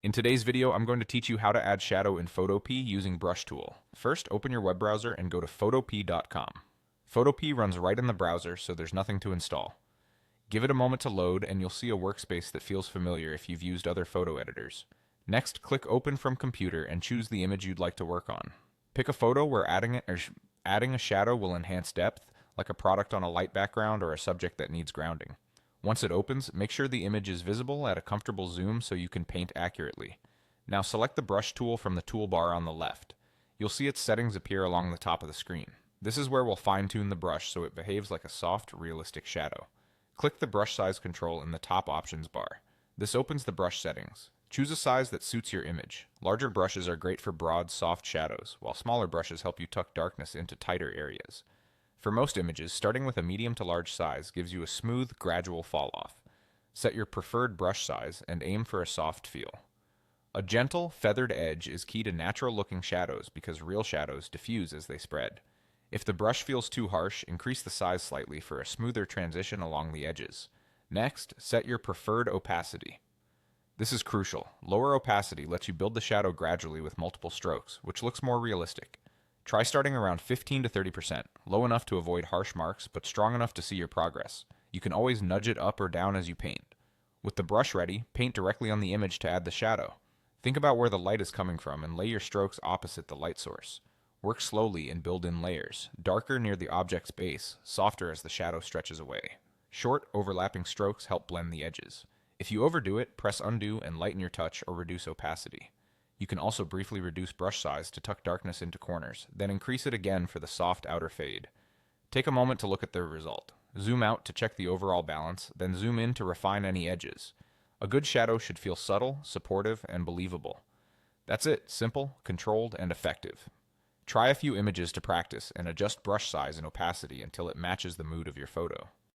In today's video, I'm going to teach you how to add shadow in Photopea using Brush Tool. First, open your web browser and go to photopea.com. Photopea runs right in the browser, so there's nothing to install. Give it a moment to load, and you'll see a workspace that feels familiar if you've used other photo editors. Next, click Open from Computer and choose the image you'd like to work on. Pick a photo where adding a shadow will enhance depth, like a product on a light background or a subject that needs grounding. Once it opens, make sure the image is visible at a comfortable zoom so you can paint accurately. Now select the brush tool from the toolbar on the left. You'll see its settings appear along the top of the screen. This is where we'll fine-tune the brush so it behaves like a soft, realistic shadow. Click the brush size control in the top options bar. This opens the brush settings. Choose a size that suits your image. Larger brushes are great for broad, soft shadows, while smaller brushes help you tuck darkness into tighter areas. For most images, starting with a medium to large size gives you a smooth, gradual fall-off. Set your preferred brush size and aim for a soft feel. A gentle, feathered edge is key to natural-looking shadows because real shadows diffuse as they spread. If the brush feels too harsh, increase the size slightly for a smoother transition along the edges. Next, set your preferred opacity. This is crucial. Lower opacity lets you build the shadow gradually with multiple strokes, which looks more realistic. Try starting around 15 to 30%, low enough to avoid harsh marks, but strong enough to see your progress. You can always nudge it up or down as you paint. With the brush ready, paint directly on the image to add the shadow. Think about where the light is coming from and lay your strokes opposite the light source. Work slowly and build in layers, darker near the object's base, softer as the shadow stretches away. Short, overlapping strokes help blend the edges. If you overdo it, press undo and lighten your touch or reduce opacity. You can also briefly reduce brush size to tuck darkness into corners, then increase it again for the soft outer fade. Take a moment to look at the result. Zoom out to check the overall balance, then zoom in to refine any edges. A good shadow should feel subtle, supportive, and believable. That's it, simple, controlled, and effective. Try a few images to practice and adjust brush size and opacity until it matches the mood of your photo.